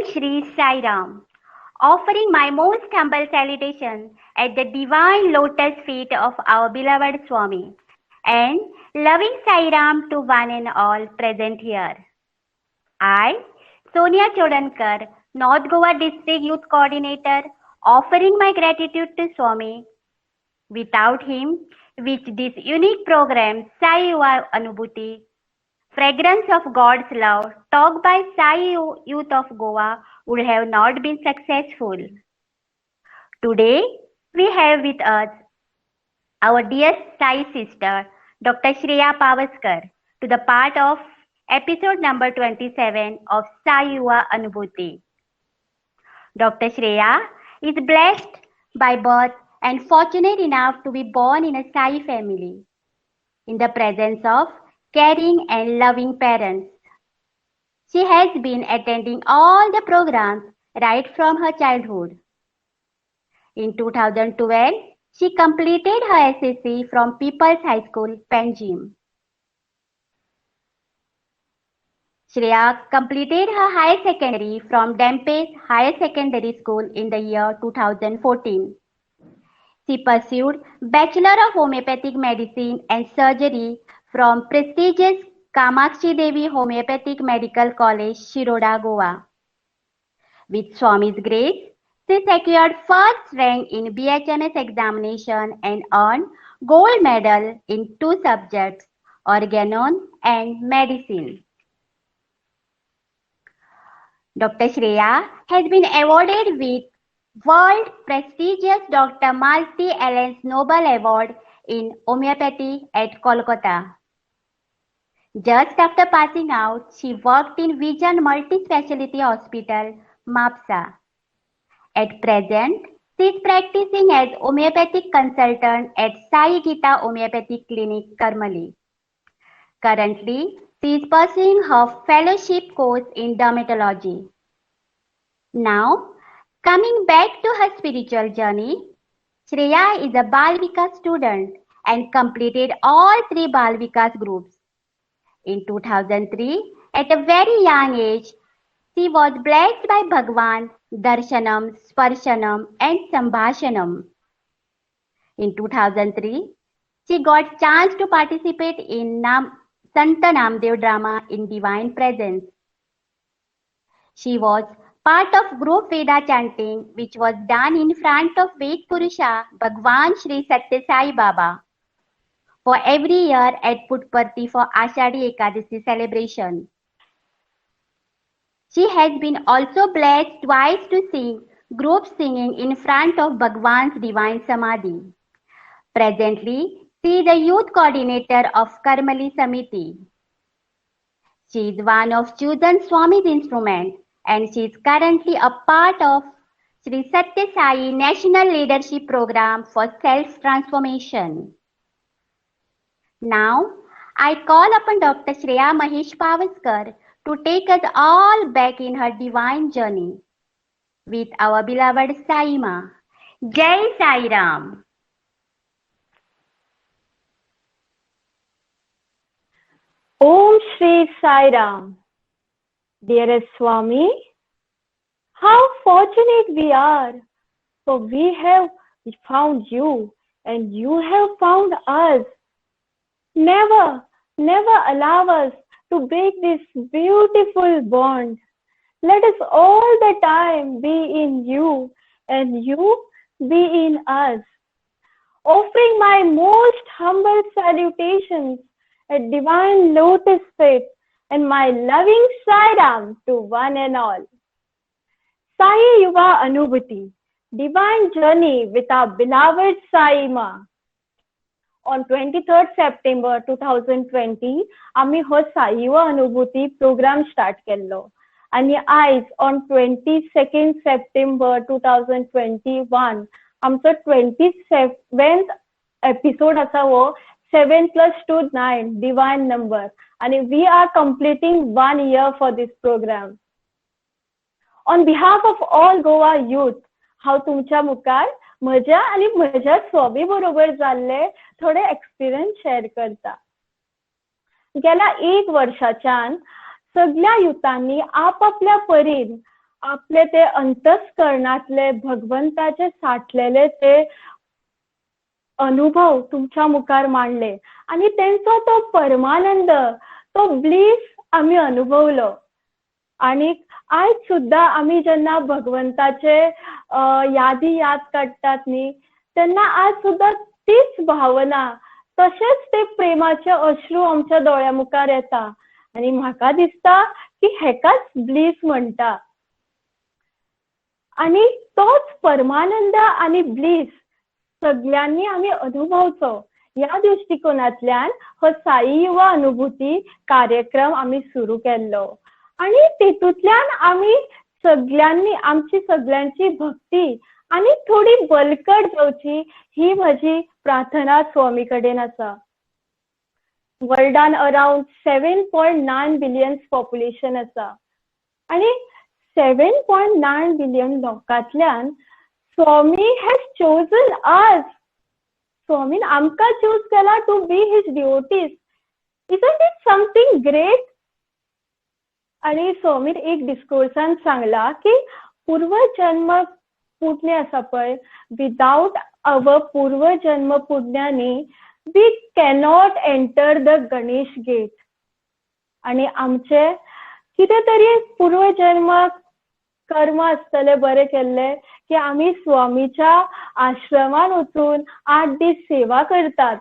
Shri Sai Ram, offering my most humble salutation at the divine lotus feet of our beloved Swami, and loving Sai Ram to one and all present here. I, Sonia Chodankar, North Goa District Youth Coordinator, offering my gratitude to Swami. Without him, which this unique program, Sai Yuva Anubhuti, Fragrance of God's Love, talked by Sai Youth of Goa, would have not been successful. Today, we have with us our dear Sai sister, Dr. Shreya Pavaskar, to the part of episode number 27 of Sai Yuva Anubhuti. Dr. Shreya is blessed by birth and fortunate enough to be born in a Sai family, in the presence of caring and loving parents. She has been attending all the programs right from her childhood. In 2012, she completed her SSC from People's High School, Panjim. Shreya completed her higher secondary from Dempes Higher Secondary School in the year 2014. She pursued Bachelor of Homeopathic Medicine and Surgery from prestigious Kamakshi Devi Homeopathic Medical College, Shiroda, Goa. With Swami's grace, she secured first rank in BHMS examination and earned gold medal in two subjects, Organon and Medicine. Dr. Shreya has been awarded with world prestigious Dr. Malti Allen's Nobel Award in Homeopathy at Kolkata. Just after passing out, she worked in Vision Multi-Speciality Hospital, Mapsa. At present, she is practicing as homeopathic consultant at Sai Gita Homeopathic Clinic, Karmali. Currently, she is pursuing her fellowship course in dermatology. Now, coming back to her spiritual journey, Shreya is a Bal Vikas student and completed all three Bal Vikas groups. In 2003, at a very young age, she was blessed by Bhagwan, Darshanam, Sparshanam and Sambhashanam. In 2003, she got chance to participate in Santa Namdev drama in Divine Presence. She was part of group Veda chanting which was done in front of Ved Purusha Bhagwan Sri Satya Sai Baba for every year at Puttaparthi for Ashadi Ekadasi celebration. She has been also blessed twice to sing group singing in front of Bhagwan's Divine Samadhi. Presently, she is the youth coordinator of Karmali Samiti. She is one of chosen Swami's instrument and she is currently a part of Sri Satya Sai National Leadership Program for Self-Transformation. Now, I call upon Dr. Shreya Mahesh Pavaskar to take us all back in her divine journey with our beloved Sai Ma. Jai Sai Ram. Om Shri Sai Ram. Dearest Swami, how fortunate we are, for we have found you and you have found us. Never allow us to break this beautiful bond. Let us all the time be in you and you be in us. Offering my most humble salutations at divine lotus feet and my loving Sai Ram to one and all. Sai Yuva Anubhuti, divine journey with our beloved Sai Ma. On 23rd September 2020, आम्ही हो साई युवा अनुभूती programme start केल्लो आणि आज on 22nd September 2021 आमचो 27th episode आसा वो 7 + 2 9 divine number and we are completing 1 year for this program. On behalf of all Goa youth, हांव तुमच्या मुखार म्हज्या आनी म्हज्या स्वामी बरोबर जाल्ले थोडे एक्सपिरियन्स शेअर करता. गेल्या 1 वर्षाच्यान सगळ्या युथांनी आपापल्या परीन आपले ते अंतस्करणातले भगवंताचे साठलेले ते अनुभव तुमच्या मुखार मांडले आणि त्यांचा तो परमानंद, तो ब्लिस आम्ही अनुभवलो. आणि आज सुद्धा आम्ही जेव्हा भगवंताचे यादी याद काढतात नी, त्यांना आज सुद्धा तीच भावना, तसेच ते प्रेमाचे अश्रू आमच्या डोळ्यामुखार येता आणि म्हाका दिसता की हेकाच ब्लिस म्हणटा. आणि तोच परमानंद आणि ब्लिस सगळ्यांनी आम्ही अनुभवचो. या दृष्टिकोनातल्यान हो साई युवा अनुभूती कार्यक्रम आम्ही सुरू केल्लो आणि तेतूतल्यान आम्ही सगळ्यांनी आमची सगळ्यांची भक्ती आणि थोडी बलकट जावची ही माझी प्रार्थना स्वामी कडेन आसा. वर्ल्डान अराउंड 7.9 बिलियन पॉप्युलेशन आसा आणि 7.9 बिलियन लोकांतल्यान स्वामी हॅज चोजन अस. स्वामीन आमकां चूज केला to be his devotees. Isn't it something great? आणि स्वामीन एक डिस्कोर्सान सांगला की पूर्वजन्म पुण्य आसा पळय, विदाउट अवर पूर्वजन्म पुण्यांनी we cannot enter the Ganesh gate. आणि आमचे कितें तरी पूर्वजन्म कर्म आसतले बरे केल्ले की आम्ही स्वामीच्या आश्रमान वचून 8 दीस सेवा करतात.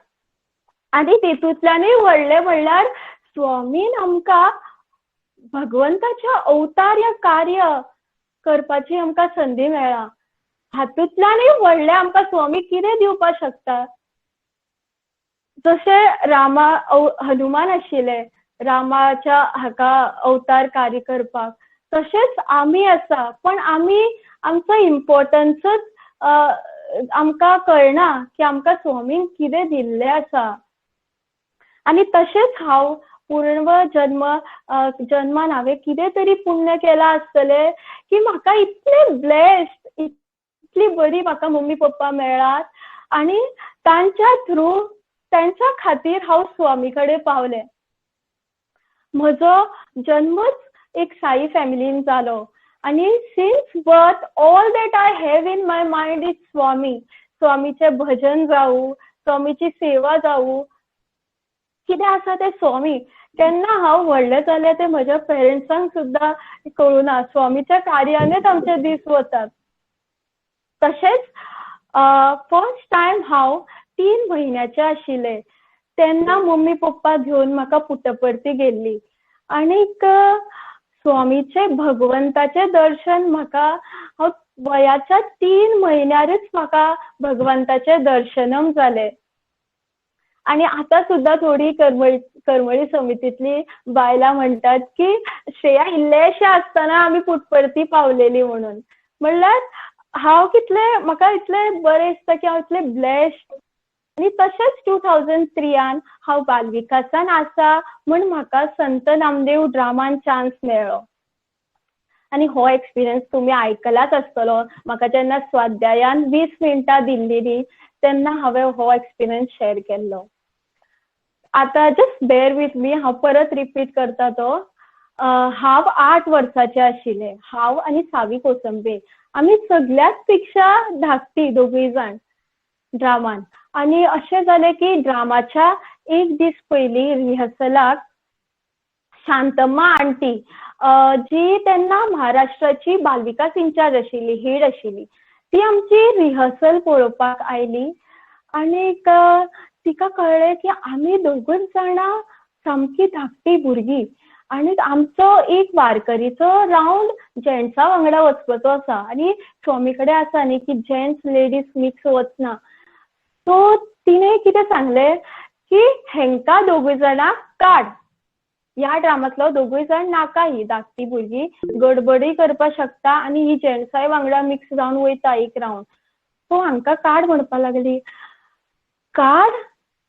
आणि तेतूतल्यानूय व्हडले म्हणल्यार स्वामीन आमकां भगवंताच्या अवतार्य कार्य करपाची आमकां संधी मेळ्ळा. हातूंतल्यानूय व्हडले आमकां स्वामी कितें दिवपाक शकता. जशे हनुमान आशिल्ले रामाच्या हाका अवतार कार्य करपाक, तशेंच आमी आसा. पण आमी आमचो इम्पॉर्टन्सच आमकां कळना की आमकां स्वामीन कितें दिल्लें आसा. आणि तशेंच हांव पूर्ण जन्मान हांवें कितें तरी पुण्य केलां आसतलें की म्हाका इतले ब्लेस्ड, इतली बरी म्हाका मम्मी पप्पा मेळ्ळात आणि तांच्या थ्रू, तांच्या खातीर हांव स्वामी कडेन पावलें. म्हजो जन्मच एक साई फॅमिलीन जालो आणि since birth all that I have in my mind is Swami. स्वामीचे भजन जावं, स्वामीची सेवा जावं, कितें आसा ते स्वामी. तेन्ना हांव व्हडलें जालें तें म्हज्या पेरंट्सांक सुद्दां कळुना. स्वामीच्या कार्यानूच आमचे दीस वतात. तशेंच फर्स्ट टायम हांव 3 म्हयन्याचें आशिल्लें तेन्ना मम्मी पप्पा घेवन म्हाका पुट्टपर्ती गेल्ली. आनीक स्वामीचे भगवंताचे दर्शन म्हाका वयाच्या 3 म्हयन्यारच म्हाका भगवंताचे दर्शनम जालें. आणि आता सुद्धा थोडी करमळी समितीतली बायलां म्हणटात की श्रेया इल्लेशें आसतना आमी पुट्टपर्ती पावलेली म्हणून. म्हणल्यार हांव कितलें, म्हाका इतलें बरें दिसता की हांव इतलें ब्लेस्ड. आणि तशेंच 2003 हांव बालविकासान आसा म्हूण म्हाका संत नामदेव ड्रामान चान्स मेळ्ळो. आणि हो एक्सपिरियन्स तुमी आयकलाच आसतलो. म्हाका जेन्ना स्वाध्यायान 20 मिनटां दिल्लीं तेन्ना हांवें हो एक्सपिरियन्स शेअर केल्लो. आता जस्ट बेर विथ मी, हांव परत रिपीट करता तो. हांव 8 वर्साचें आशिल्लें. हांव आनी सावी कोसंबे आमी सगळ्यात पेक्षा धाकटी दोगूय जाण ड्रामान. आणि अशें जालें की ड्रामाच्या 1 दीस पयलीं रिहर्सलाक शांतम्मा आंटी, जी तेन्ना महाराष्ट्राची बालविकास इंचार्ज आशिल्ली, हेड आशिल्ली, ती आमची रिहर्सल पळोवपाक आयली. आनीक तिका कळ्ळें की आमी दोगूच जाणां सामकी धाकटी भुरगीं आणि आमचो एक वारकरीचो राउंड जेंट्सा वांगडा वचपाचो आसा. आणि स्वामी कडेन आसा न्ही की जेंट्स लेडीज मिक्स वचना. सो तिने कितें सांगलें की हेंकां दोगूय जाणांक काड. ह्या ड्रामातलो दोगूय जाण नाका, ही धाकटी भुरगीं गडबडी करपाक शकता आणि ही जेंट्साय वांगडा मिक्स जावन वयता एक राउंड. सो हांकां काड म्हणपाक लागली. काड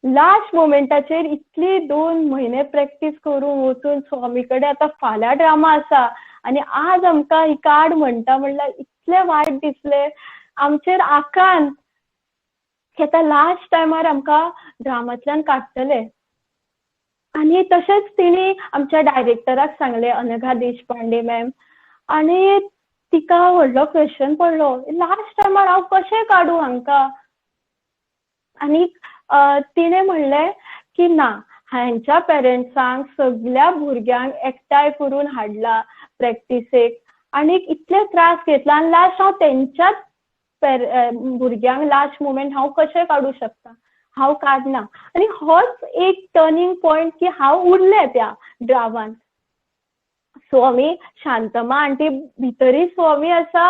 लास्ट मोमेंटाचेर इतली 2 म्हयने प्रॅक्टीस करून वचून स्वामी कडेन आतां फाल्यां ड्रामा आसा आणि आज आमकां ही काड म्हणटा म्हणल्यार इतलें वायट दिसलें आमचेर आकांत की आतां लास्ट टायमार आमकां ड्रामांतल्यान काडटले. आणि तशेंच तिणी आमच्या डायरेक्टराक सांगलें, अनघा देशपांडे मॅम. आणि तिका व्हडलो क्वेश्चन पडलो, लास्ट टायमार हांव कशें काडू हांकां. आनी तिणें म्हणलें की ना, हांच्या पेरेंट्सांक सगळ्या भुरग्यांक एकठांय करून हाडला प्रॅक्टिसेक आनी इतले त्रास घेतला आनी लास्ट हांव तेंच्याच भुरग्यांक लास्ट मुमेंट हांव कशें काडू शकता, हांव काडना. आनी होच एक टर्निंग पॉयंट की हांव उरलें त्या ड्रामान. स्वामी शांतमा आंटी भितरी स्वामी आसा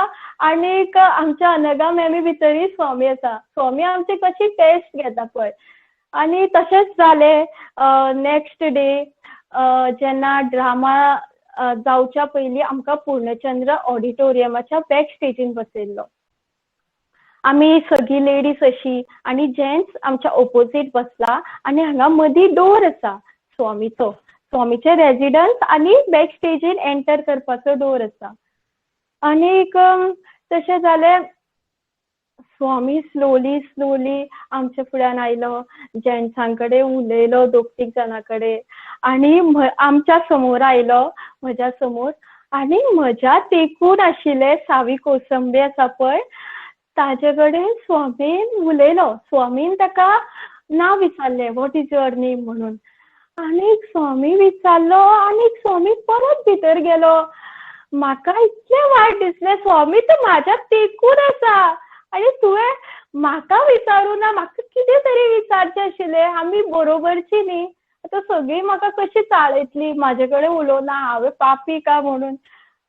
आनीक आमच्या अनघा मॅमी भितरी स्वामी आसा. स्वामी आमची कशी टेस्ट घेता पळय. आनी तशेंच जालें. नेक्स्ट डे जेन्ना ड्रामा जावच्या पयलीं आमकां पूर्णचंद्र ऑडिटोरियमाच्या बॅक स्टेजीन बसयल्लो. आमी सगळी लेडीज अशी आनी जेंट्स आमच्या ओपोजीट बसला आनी हांगा मदीं डोर आसा स्वामीचो. स्वामीचे रेजिडन्स आनी बॅक स्टेजीन एंटर करपाचो डोर आसा. आनीक तशें जालें. स्वामी स्लोली आमच्या फुड्यान आयलो, जेंट्सां कडेन उलयलो 2-3 जाणां कडेन आनी आमच्या समोर आयलो, म्हज्या समोर. आनी म्हज्या तेकून आशिल्ले सावी कोसंबी आसा पळय, ताजे कडेन स्वामीन उलयलो. स्वामीन ताका नांव विचारलें, वॉट इज युअर नेम म्हणून. आनीक स्वामी विचारलो आनीक स्वामी परत भितर गेलो. म्हाका इतलें वायट दिसलें. स्वामी तर म्हाज्या तेकून आसा आनी तुवें म्हाका विचारूं ना. म्हाका कितें तरी विचारचें आशिल्लें. आमी बरोबरची न्ही. आतां सगळीं म्हाका कशी चाळयतली, म्हाजे कडेन उलोवना, हांवें पापी का म्हणून.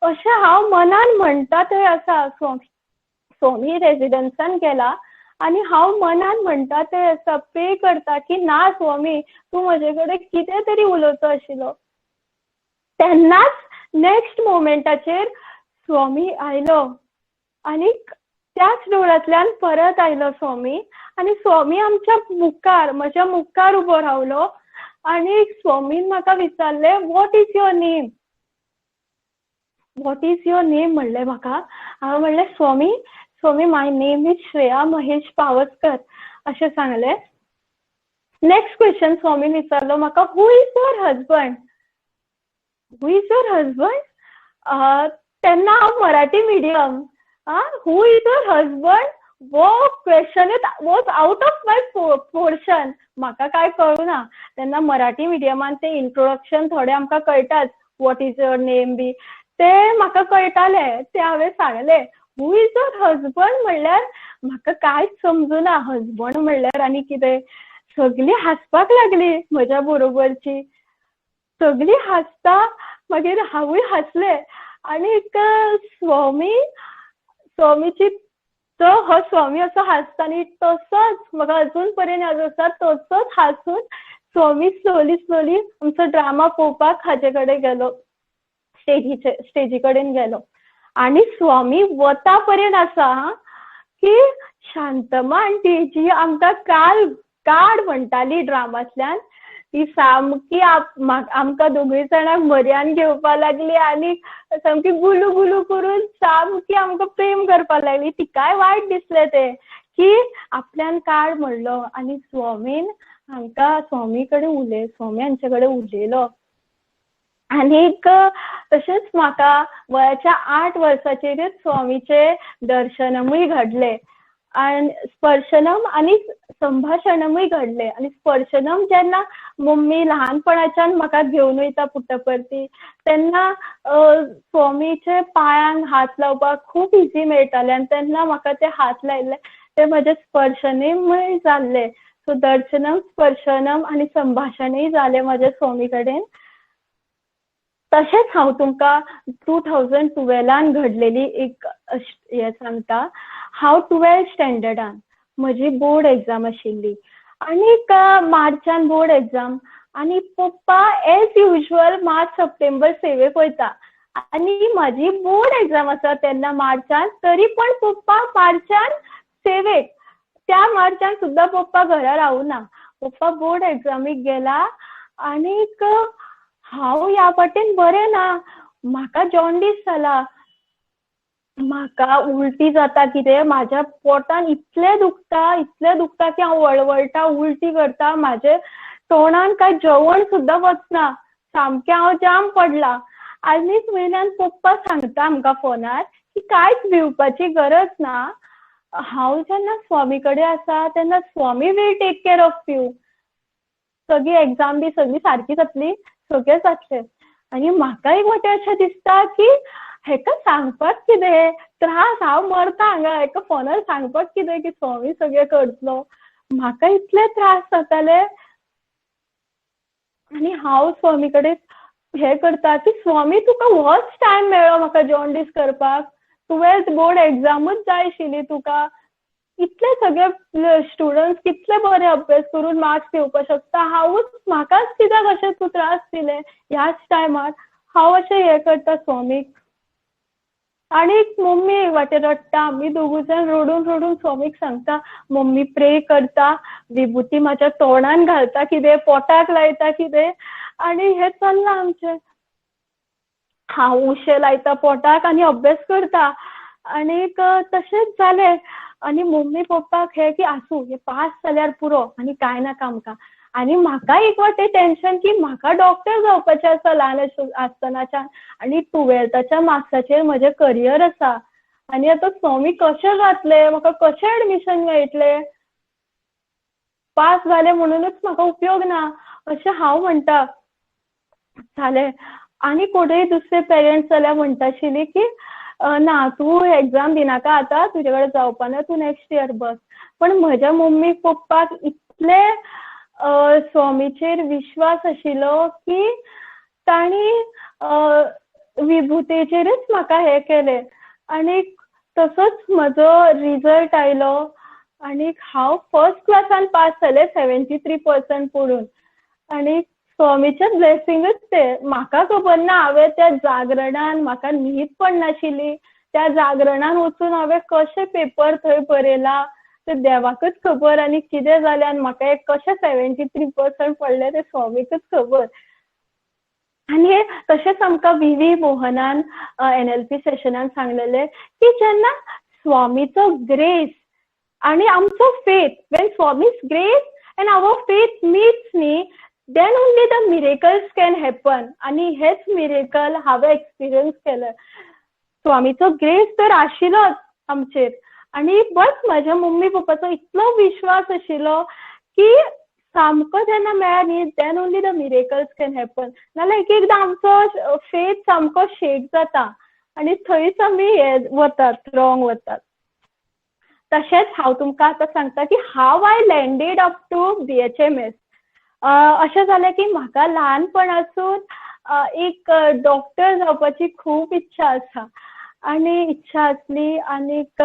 अशें हांव मनान म्हणटा थंय आसा. स्वामी रेजिडन्सान गेला आनी हांव मनान म्हणटा ते आसा, पे करता की ना स्वामी, तूं म्हजे कडेन कितें तरी उलोवचो आशिल्लो. तेन्नाच नेक्स्ट मोमेंटाचेर स्वामी आयलो आनीक त्याच डोळ्यांतल्यान परत आयलो स्वामी. आनी स्वामी आमच्या मुखार, म्हज्या मुखार उबो रावलो आनी स्वामीन म्हाका विचारलें, what is your name. What is your name म्हणलें म्हाका. हांवें म्हणलें Swami my name is Shreya Mahesh Pawaskar अशें सांगलें. नेक्स्ट क्वेश्चन स्वामीन विचारलो म्हाका, who is your husband. Who is your husband. तेन्ना हांव Marathi medium. Who is your husband वो question was out of my portion. म्हाका काय कळुना. तेन्ना मराठी मिडियमान ते इंट्रोडक्शन थोडे आमकां कळटात, वॉट इज युअर नेम बी, ते म्हाका कळटाले. ते हांवें सांगलें. हू इज युअर हजबंड म्हणल्यार म्हाका कांयच समजुना. हजबंड म्हणल्यार आनी कितें. सगळीं हांसपाक लागलीं म्हज्या बरोबरची. सगळीं हांसता, मागीर हांवूय हांसलें. आनीक स्वामीची तो हो स्वामी असो हांसता न्ही, तसोच म्हाका अजून पर्यंत याद आसा. तसोच हांसून स्वामी स्लोली आमचो ड्रामा पळोवपाक हाजे कडेन गेलो, स्टेजी कडेन गेलो. आनी स्वामी वता पर्यंत आसा की शांतमा आंटी जी आमकां काड म्हणटाली ड्रामांतल्यान, ती सामकी आमकां दोगूय जाणांक मर्यान घेवपा लागली आनी सामकी गुलू गुलू करून सामकी आमकां प्रेम करपाक लागली. तिकाय वायट दिसलें तें की आपल्यान काड म्हणलो आनी स्वामीन हांकां स्वामी हांचे कडेन उलयलो. आनीक तशेंच म्हाका वयाच्या 8 वर्साचेरच स्वामीचे दर्शनमूय घडले आनी स्पर्शनम आनी संभाशणमूय घडले. आनी स्पर्शनम जेन्ना मम्मी ल्हानपणाच्यान म्हाका घेवन वयता पुट्टपर्ती, तेन्ना स्वामीचे पांयांक हात लावपाक खूब इजी मेळटालें आनी तेन्ना म्हाका ते हात लायिल्ले ते म्हजे स्पर्शनमूय जाल्ले. सो दर्शनम, स्पर्शनम आनी संभाशणय जालें म्हजे स्वामी कडेन. तशेंच हांव तुमकां 2012 घडलेली एक हें सांगता. हांव 12th स्टँडर्डान म्हजी बोर्ड एग्जाम आशिल्ली आनीक मार्चान बोर्ड एग्जाम आनी पप्पा एज युजल मार्च सप्टेंबर सेवेक वयता आनी म्हाजी बोर्ड एग्जाम आसा तेन्ना मार्चान, तरी पण पप्पा मार्चान सेवेक. त्या मार्चान सुद्दां पप्पा घरा रावूना. पप्पा बोर्ड एग्जामीक गेला आनीक हांव ह्या वाटेन बरें ना. म्हाका जॉन्डीस जाला, म्हाका उलटी जाता, कितें म्हाज्या पोटान इतलें दुखता की हांव वळवळटा, उलटी करता. म्हाजे तोंडान कांय जेवण सुद्दां वचना. सामकें हांव जाम पडलां. आनीक वयल्यान पप्पा सांगता आमकां फोनार की की कांयच भिवपाची गरज ना. हांव जेन्ना स्वामी कडेन आसा तेन्ना Swami will take care of you. सगळी एक्झाम बी सगळी सारकी जातली, सगळें जातलें. आनी म्हाका एक वाटेन अशें दिसता की हेका सांगपाक कितें त्रास, हांव मरता हांगा, हेका फोनार सांगपाक कितें की स्वामी सगळें करतलो. म्हाका इतले त्रास जाताले आनी हांव स्वामी कडेन हे करता की स्वामी तुका होच टायम मेळ्ळो म्हाका जॉन्डिस करपाक. 12th बोर्ड एक्झामूच जाय आशिल्ली तुका. इतले सगळे स्टुडंट्स कितले बरे अभ्यास करून मार्क्स येवपाक शकता. हांवूच म्हाकाच कित्याक अशें तूं त्रास दिले ह्याच टायमार. हांव अशें हे करता स्वामीक. आनी मम्मी एक वाटेन रडटा. आमी दोगूय जाण रडून रडून स्वामीक सांगता. मम्मी प्रे करता, विभुती म्हाज्या तोंडान घालता कितें, पोटाक लायता कितें, आनी हें चल्लां आमचें. हांव उशे लायता पोटाक आनी अभ्यास करता. आनीक तशेंच जालें. आनी मम्मी पप्पाक हे की आसूं हे पास जाल्यार पुरो आनी कांय नाका आमकां. आनी म्हाका एक वाटेन टेन्शन की म्हाका डॉक्टर जावपाचें आसा ल्हान आसतनाच्यान. आनी 12thच्या मार्क्साचेर म्हजें करियर आसा. आनी आतां स्वामी कशें जातलें, म्हाका कशें एडमिशन मेळटलें. पास जालें म्हणूनच म्हाका उपयोग ना अशें हांव म्हणटा. जालें. आनी कोणूय दुसरे पेरेंट्स जाल्यार म्हणटाशिल्लीं की ना तूं एग्जाम दिनाका आतां, तुजे कडेन जावपा ना, तूं नेक्स्ट इयर बस. पण म्हज्या मम्मी पप्पाक इतले स्वामीचेर विश्वास आशिल्लो की तांणी विभुतेचेरच म्हाका हे केलें. आनीक तसोच म्हजो रिजल्ट आयलो आनीक हांव फर्स्ट क्लासान पास जालें 73% पडून. आनी स्वामीचें ब्लेसिंगूच तें. म्हाका खबर ना हांवें त्या जागरणान, म्हाका न्हीद पडनाशिल्ली, त्या जागरणान वचून हांवें कशें पेपर थंय बरयला तें देवाकूच खबर. आनी कितें जालें आनी म्हाका एक कशें 73% पडलें तें स्वामीकूच खबर. आनी तशेंच आमकां व्ही मोहनान NLP सेशनान सांगलेलें की जेन्ना स्वामीचो ग्रेस आनी आमचो faith, Wien Swami's grace end आवर फेथ मीट्स न्ही, then only the miracles can happen. आणि हेच मिरेकल हांवें एक्सपिरियन्स केलं. स्वामीचो ग्रेस तर आशिल्लोच आमचेर. आनी बस म्हाज्या मम्मी पप्पाचो इतलो विश्वास आशिल्लो की सामको जेन्ना मेळ्ळा न्ही, then only the miracles can happen. नाल्यार एक एकदां आमचो फेथ सामको शेक जाता आनी थंयच आमी हे वतात, रॉंग वतात. तशेंच हांव तुमकां आतां सांगता की how I landed up to BHMS. अशें जालें की म्हाका ल्हानपणासून एक डॉक्टर जावपाची खूब इच्छा आसा आनी इच्छा आसली. आनीक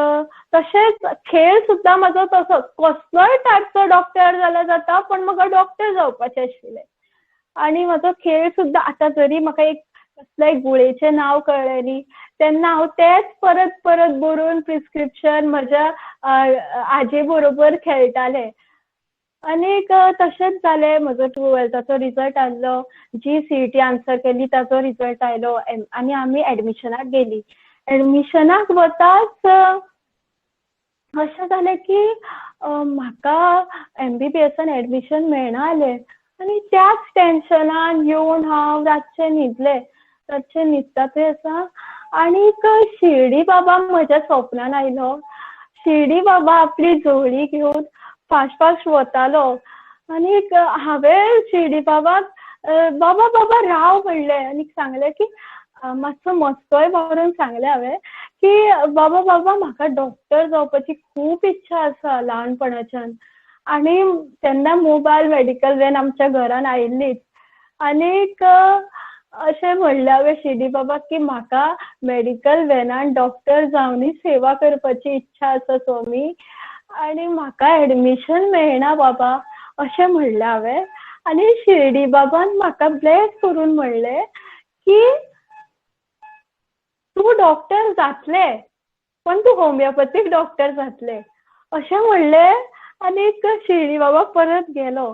तशेंच खेळ सुद्दां म्हाजो तसोच, कसलोय टायपचो डॉक्टर जाल्यार जाता, पण म्हाका डॉक्टर जावपाचें आशिल्लें. आनी म्हाजो खेळ सुद्दां आतां जरी म्हाका एक कसलेय गुळेचें नांव कळ्ळें न्ही, तेन्ना हांव तेंच परत परत बरोवन प्रिस्क्रिप्शन म्हज्या आजे बरोबर खेळटालें. आनीक तशेंच जालें. म्हजो 12thचो रिजल्ट आयलो, जी CET आन्सर केली ताचो रिजल्ट आयलो आनी आमी एडमिशनाक गेलीं. एडमिशनाक वताच अशें जालें की म्हाका MBBSan एडमिशन मेळना जालें. आनी त्याच टेन्शनान येवन हांव रातचें न्हिदलें. रातचें न्हिदता थंय आसा आनीक शिर्डी बाबा म्हज्या सपनान आयलो. शिर्डी बाबा आपली झोळी घेवन फास्ट फास्ट वतालो. आनीक हांवें शिर्डी बाबाक बाबा बाबा राव म्हणलें आनीक सांगलें की मातसो मस्तोय मारून सांगलें हांवें की बाबा बाबा म्हाका डॉक्टर जावपाची खूब इच्छा आसा ल्हानपणाच्यान. आनी तेन्ना मोबायल मेडिकल वॅन आमच्या घरान आयिल्लीच. आनीक अशें म्हणलें हांवें शिर्डी बाबाक की म्हाका मेडिकल वॅनान डॉक्टर जावनूय सेवा करपाची इच्छा आसा स्वामी, आनी म्हाका एडमिशन मेळना बाबा अशें म्हणलें हांवें. आनी शिर्डी बाबान म्हाका ब्लेस करून म्हणलें की तूं डॉक्टर जातलें, पण तूं होमिओपॅथीक डॉक्टर जातलें अशें म्हणलें. आनीक शिर्डी बाबा परत गेलो.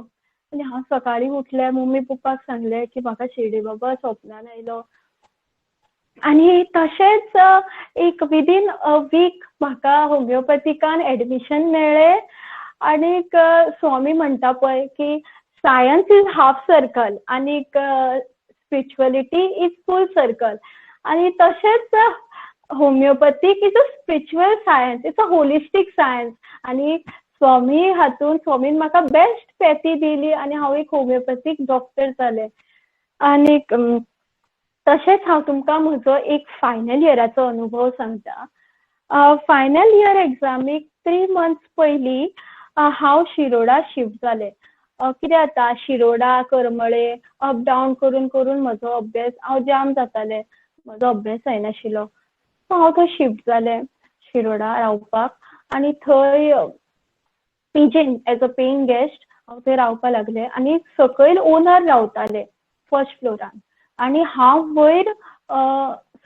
आनी हांव सकाळीं उठलें, मम्मी पप्पाक सांगलें की म्हाका शिर्डी बाबा सपनान आयलो. आनी तशेंच एक विदीन अ वीक म्हाका होमिओपॅथिकान एडमिशन मेळ्ळें. आनीक स्वामी म्हणटा पळय की सायन्स इज हाफ सर्कल आनीक स्पिरिच्युअलिटी इज फूल सर्कल. आनी तशेंच homeopathic is a spiritual science, it's a holistic science. आणि स्वामी हातून स्वामीन म्हाका बेस्ट पॅथी दिली आणि हांव एक होमिओपॅथीक डॉक्टर जालें. आणि तशेंच हांव तुमकां म्हजो एक फायनल इयराचो अनुभव सांगता. फायनल इयर एग्जामीक 3 months पयलीं हांव शिरोडा शिफ्ट जालें. कितें जाता, शिरोडा करमळे अप डावन करून करून म्हजो अभ्यास हांव जाम जातालें, म्हजो अभ्यास जायनाशिल्लो. सो हांव थंय शिफ्ट जालें शिरोडा रावपाक. आणि थंय पीजीन एज अ पेईंग गेस्ट हांव थंय रावपाक लागलें. आणि सकयल ओनर रावताले फर्स्ट फ्लोरान आणि हांव वयर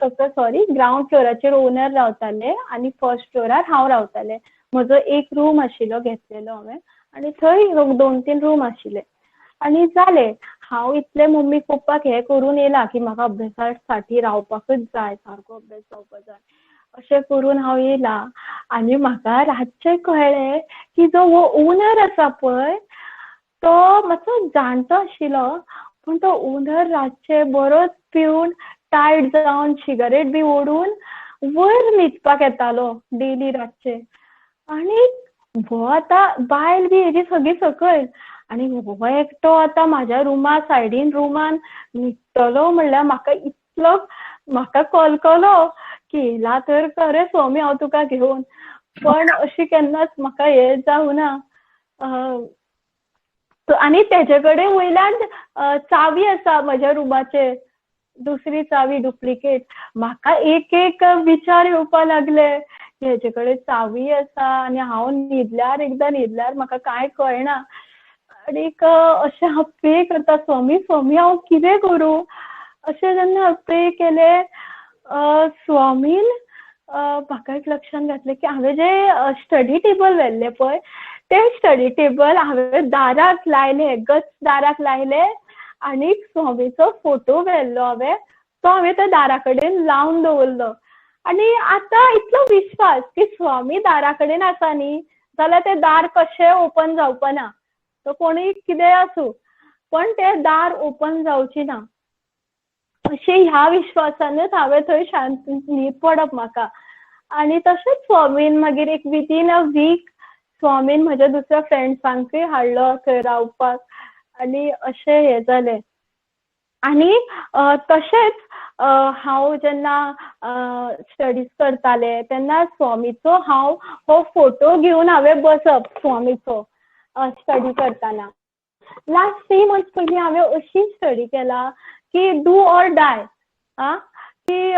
ग्राउंड फ्लोराचेर ओनर रावताले आणि फर्स्ट फ्लोरार हांव रावतालें. म्हजो एक रूम आशिल्लो घेतलेलो हांवें आणि थंय 2-3 रूम आशिल्ले. आणि जालें हांव इतलें मम्मी पप्पाक हें करून येयला की म्हाका अभ्यासा साठी रावपाकच जाय, सारको अभ्यास जावपाक जाय अशें करून हांव येयला. आनी म्हाका रातचें कळ्ळें की जो हो ओनर आसा पळय तो मातसो जाणटो आशिल्लो, पूण तो ओनर रातचे बरोच पिवन टायर्ड जावन सिगारेट बी ओडून वयर न्हिदपाक येतालो डेली रातचे. आणि हो आतां बायल बी हेजी सगळी सकयल आणि हो एकटो आतां म्हाज्या रुमा सायडीन रुमान न्हिदतलो म्हणल्यार म्हाका कलकलो की येयला तर खरें स्वामी हांव तुका घेवन. पण अशी केन्नाच म्हाका हें जावना. आणि तेजे कडेन वयल्यान चावी आसा म्हज्या रुमाचेर, दुसरी चावी डुप्लिकेट. म्हाका एक एक विचार येवपाक लागले की हेजे कडेन चावी आसा आणि हांव एकदां न्हिदल्यार म्हाका कांय कळना. आनीक अशें हांव प्रे करता स्वामी हांव कितें करूं. अशें जेन्ना हांव प्रे केलें स्वामीन म्हाका एक लक्षांत घातलें की हांवें जे स्टडी टेबल व्हेल्लें पळय ते स्टडी टेबल हांवें दाराक लायलें, गच दाराक लायलें. आणि स्वामीचो फोटो व्हेल्लो हांवें, तो हांवें त्या दारा कडेन लावन दवरलो. आणि आतां इतलो विश्वास की स्वामी दारा कडेन आसा न्ही जाल्यार तें दार कशें ओपन जावपा ना. तो कोणूय कितेंय आसूं पण तें दार ओपन जावची ना. अशें ह्या विश्वासानूच हांवें थंय शांत न्हीद पडप म्हाका. आणि तशेंच स्वामीन मागीर एक विथीन अ वीक स्वामीन म्हज्या दुसऱ्या फ्रेंड्सांकूय हाडलो थंय रावपाक. आणि अशें हें जालें. आणि तशेंच हांव जेन्ना स्टडीज करतालें तेन्ना स्वामीचो हांव हो फोटो घेवन हांवें बसप स्वामीचो स्टडी करतना. लास्ट 3 months पयलीं हांवें अशी स्टडी केला की डू ऑर डाय. की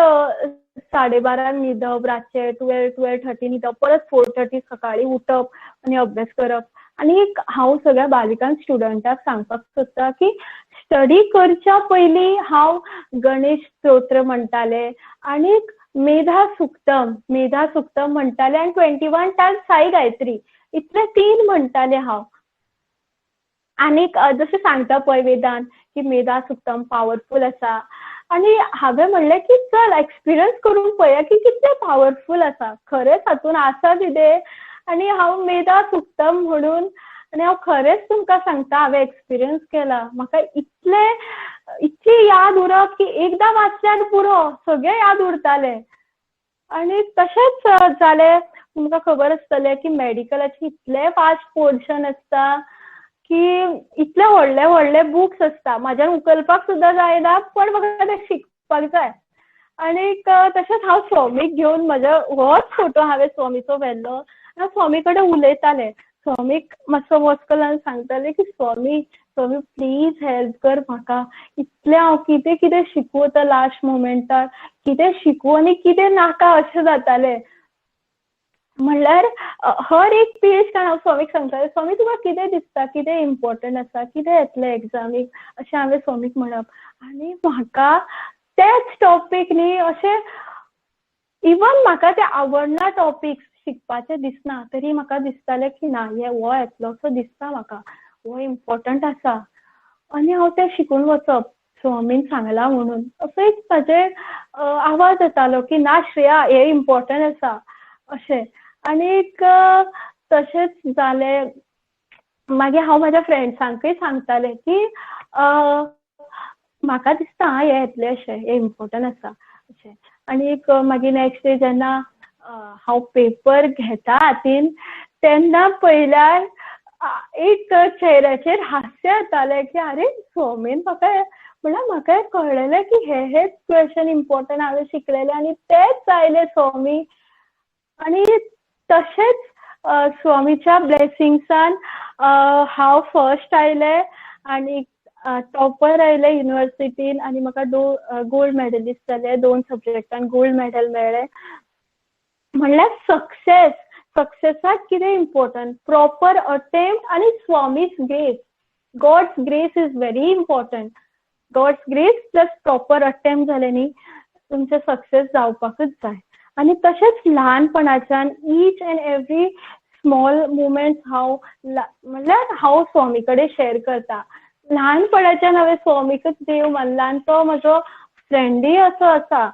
12:30 न्हिदप रातचे, 12:30 न्हिदप, परत 4:30 सकाळीं उठप आनी अभ्यास करप. आणि हांव सगळ्या बालिकां स्टुडंटाक सांगपाक सोदता की स्टडी करच्या पयलीं हांव गणेश स्तोत्र म्हणटालें आणि मेधा सुक्तम म्हणटालें आनी 21 times साई गायत्री इतले 3 म्हणटालें हांव. आनीक जशें सांगता पळय वेदान की मेधा सुक्तम पॉवरफूल आसा. आणि हांवें म्हणलें की चल एक्सपिरियन्स करून पळया की कितलें पॉवरफूल आसा, खरेंच हातून आसा कितें. आणि हांव मेधा सुक्तम म्हणून आणि हांव खरेंच तुमकां सांगता हांवें एक्सपिरियन्स केला. म्हाका इतली याद उरप की एकदां वाचल्यार पुरो सगळें याद उरतालें. आणि तशेंच जालें. तुमकां खबर आसतलें की मेडिकलाचे इतले फास्ट पोर्शन आसता की इतले व्हडले व्हडले बुक्स आसता, म्हाज्यान उखलपाक सुद्दां जायना पण म्हाका ते शिकपाक जाय. आनीक तशेंच हांव स्वामीक घेवन म्हजो होच फोटो हांवें स्वामीचो व्हेल्लो. हांव स्वामी कडेन उलयतालें, स्वामीक मातसो वचको लावन सांगतालें की स्वामी प्लीज हेल्प कर म्हाका. इतलें हांव कितें कितें शिकूं आतां लास्ट मोमेंटार, कितें शिकूं आनी कितें नाका अशें जातालें. म्हणल्यार हर एक पेज काडून हांव स्वामीक सांगतालें स्वामी तुका कितें दिसता, कितें इम्पॉर्टंट आसा, कितें येतलें एग्जामीक अशें हांवें स्वामीक म्हणप. आनी म्हाका तेच टॉपीक न्ही अशें इवन म्हाका ते आवडना टॉपिक्स शिकपाचें दिसना तरी म्हाका दिसतालें की ना हो येतलो असो दिसता म्हाका, हो इम्पॉर्टंट आसा आनी हांव तें शिकून वचप स्वामीन सांगलां म्हणून. असो एक म्हाजे आवाज येतालो की ना श्रेया हें इम्पॉर्टंट आसा अशें. आनीक तशेंच जालें. मागीर हांव म्हाज्या फ्रेंड्सांकूय सांगतालें की म्हाका दिसता हें येतलें अशें, हें इम्पॉर्टंट आसा अशें. आणि मागीर नेक्स्ट डे जेन्ना हांव पेपर घेता हातीन तेन्ना पळयल्यार एक चेहऱ्याचेर हास्य येतालें की अरे स्वामीन म्हाका म्हणल्यार म्हाका कळलेलें की हेच क्वेश्चन इम्पॉर्टंट हांवें शिकलेले आनी तेच आयले स्वामी. आणि तशेंच स्वामीच्या ब्लेसिंग्सान हांव फर्स्ट आयले आनी टॉपर आयले युनिवर्सिटीन आनी म्हाका गोल्ड मेडलिस्ट जाले 2 सब्जेक्टान गोल्ड मेडल मेळ्ळें. म्हणल्यार सक्सेसाक कितें इम्पॉर्टंट प्रॉपर अटेम्प्ट आनी Swami's grace. God's grace is very important. God's grace plus proper attempt जाले न्ही तुमचे सक्सेस जावपाकूच जाय. आणि तशेंच ल्हानपणाच्यान each and every small moments म्हणल्यार हांव स्वामी कडेन शेअर करता. ल्हानपणाच्यान हांवें स्वामीकच देव मानला आनी तो म्हजो फ्रेंडूय असो आसा.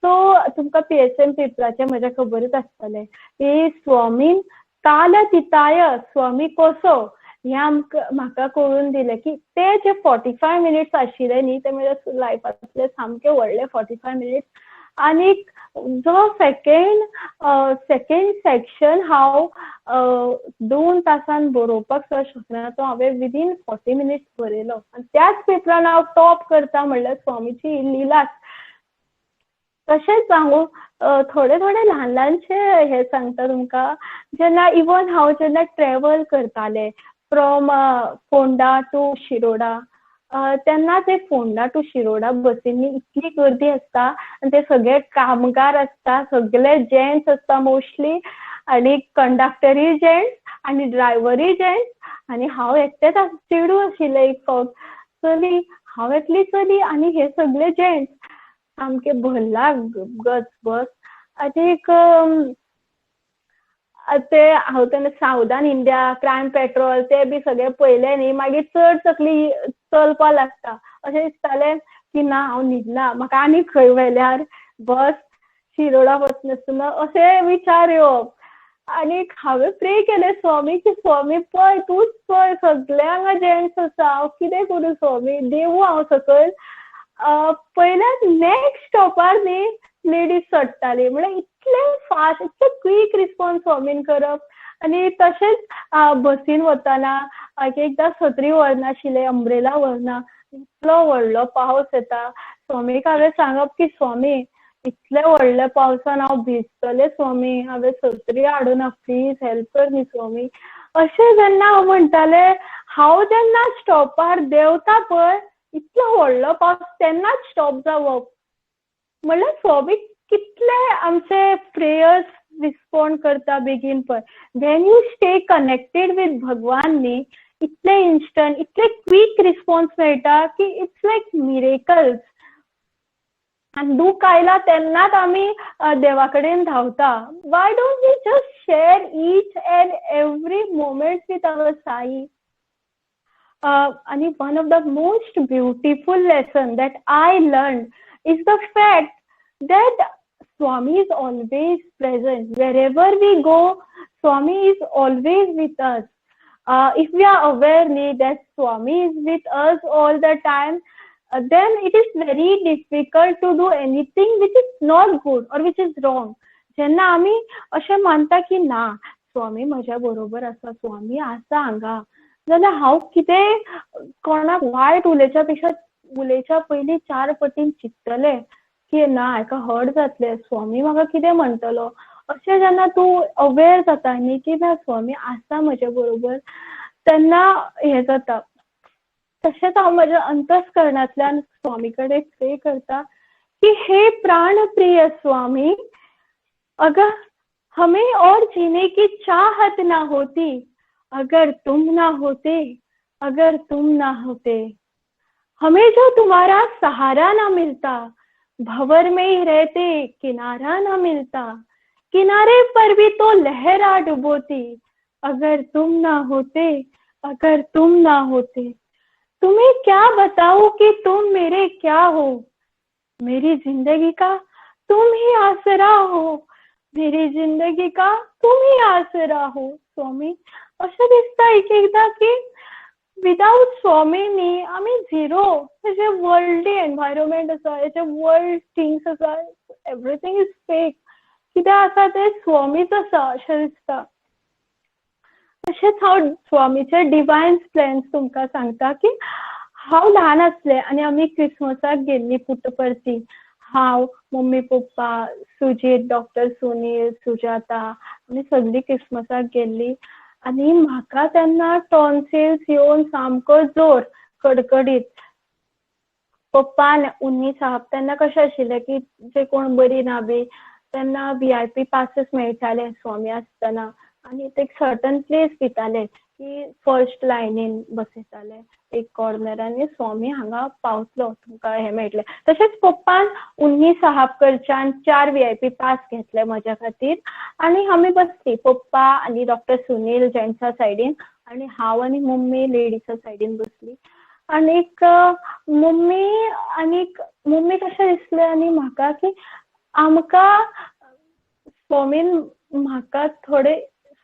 सो तुमकां PSM पेपराचें म्हजें खबरच आसतलें की स्वामीन काल तिताय स्वामी कसो हें म्हाका कळून दिलें की ते जे 45 मिनिट्स आशिल्ले न्ही ते म्हज्या लायफांतले सामके व्हडले 45 मिनिट्स. आनी जो सेकेंड सेक्शन हांव 2 तासान बरोवपाक शकना तो हांवें विदीन 40 मिनिट्स बरयलो आनी त्याच पेपरान हांव टॉप करता म्हणल्यार स्वामीची लिलाच. तशेंच हांव थोडे ल्हान ल्हानशे हे सांगता तुमकां. जेन्ना इवन हांव जेन्ना ट्रॅवल करतालें फ्रॉम फोंडा टू शिरोडा तेन्ना ते फोंडा टू शिरोडा बसींनी इतली गर्दी आसता आनी ते सगळे कामगार आसता सगळे जेंट्स आसता मोस्टली आनी कंडक्टरूय जेंट्स आनी ड्रायव्हरूय जेंट्स आनी हांव एकटेच चेडूं आशिल्लें एक फावट. चली हांव एकली चली आनी हे सगळे जेंट्स सामके भरला बस. आनी ते हांव तेन्ना सावदान इंडिया क्रायम पेट्रोल ते बी सगळे पयले न्ही मागीर चड तकली चलपा लागता. अशें दिसतालें की ना हांव न्हिदना म्हाका आनी खंय व्हेल्यार बस शिरोडा वचनासतना अशे विचार येवप. आनी हांवें प्रे केलें स्वामी की स्वामी पळय तूंच पळय सगळे हांगा जेंट्स आसा हांव कितें करूं स्वामी देवू हांव सकयल. पयल्यार नेक्स्ट स्टॉपार न्ही लेडीज चडटाली म्हळ्यार इतले फास्ट इतले क्वीक रिस्पॉन्स स्वामीन करप. आनी तशेंच बसीन वताना एकदां सत्री व्हरनाशिल्ले अम्ब्रेला व्हरना इतलो व्हडलो पावस येता. स्वामीक हांवें सांगप की स्वामी इतले व्हडले पावसान हांव भिजतलें स्वामी हांवें सत्री हाडुना प्लीज हेल्प कर न्ही स्वामी. अशें जेन्ना हांव म्हणटालें हांव जेन्ना स्टॉपार देंवता पळय इतलो व्हडलो पावस तेन्नाच स्टॉप जावप. म्हणल्यार स्वामी कितले आमचे प्रेयर्स रिस्पॉन्ड करता बेगीन पळय. Wien you stay connected with भगवान न्ही इतले इन्स्टंट इतले क्वीक रिस्पॉन्स मेळटा की इट्स लायक मिरेकल्स. आनी दूख आयला तेन्नाच आमी देवा कडेन धांवता. Why don't we just share each and every moment with our Sai. And one of the most beautiful lesson that I learned is the fact that Swami is always present. Wherever we go, Swami is always with us. If we are aware that Swami is with us all the time, then it is very difficult to do anything which is not good or which is wrong. जेन्ना आमी अशें मानता की ना स्वामी म्हज्या बरोबर आसा स्वामी आसा हांगा जाल्यार हांव कितें कोणाक वायट उलयच्या पयलीं 4 पटीन चिंततलें की ना हाका हर्ट जातलें स्वामी म्हाका कितें म्हणटलो. अशें जेन्ना तूं अवेर जाता न्ही की ना स्वामी आसा म्हज्या बरोबर तेन्ना हें जाता. तशेंच हांव म्हज्या अंतस्करणांतल्यान स्वामी कडेन प्रे करता कि हे प्राण प्रिय स्वामी अगर हमें और जीने की चाहत ना होती अगर तुम ना होते हमें जो तुम्हारा सहारा ना मिलता भंवर में ही रहते किनारा ना मिलता किनारे पर भी तो लहरा डुबोती अगर तुम ना होते तुम्हें क्या बताऊं कि तुम मेरे क्या हो. मेरी जिंदगी का तुम ही आसरा हो. मेरी जिंदगी का तुम ही आसरा हो. स्वामी अशें दिसता एक एकदा की विदाउट स्वामी न्ही आमी झिरो. हेजे वर्ल्डली एनवायरमेंट आसा हेजे वर्ल्ड थिंग्स आसा एवरीथिंग इज फेक. कित्याक आसा ते स्वामीच आसा अशें दिसता. तशेंच हांव स्वामीचे डिवायन प्लॅन्स तुमकां सांगता की हांव ल्हान आसलें आनी आमी क्रिसमसाक गेल्लीं पुट्टपर्ती. हांव, mummy papa, Sujit, doctor Sunil, Sujata आमी सगळीं क्रिसमसाक गेल्लीं. आनी म्हाका तेन्ना टॉन्सिल्स येवन सामको जोर कडकडीत. पप्पान उन्नी साहब तेन्ना कशें आशिल्लें की जे कोण बरी ना बी तेन्ना VIP पासेस मेळटाले स्वामी आसतना आनी ते सर्टन प्लेस दिताले की फर्स्ट लायनीन बसयताले एक कॉर्नरान स्वामी हांगा पावतलो तुमकां हें मेळटलें. तशेंच पप्पान उन्नी साहब कडच्यान 4 VIP पास घेतले म्हज्या खातीर आनी आमी बसलीं पप्पा आनी डॉक्टर सुनील जेंट्सा सायडीन आनी हांव आनी मम्मी लेडीसा सायडीन बसलीं. आनीक मम्मी कशें दिसलें आनी म्हाका की आमकां स्वामीन म्हाका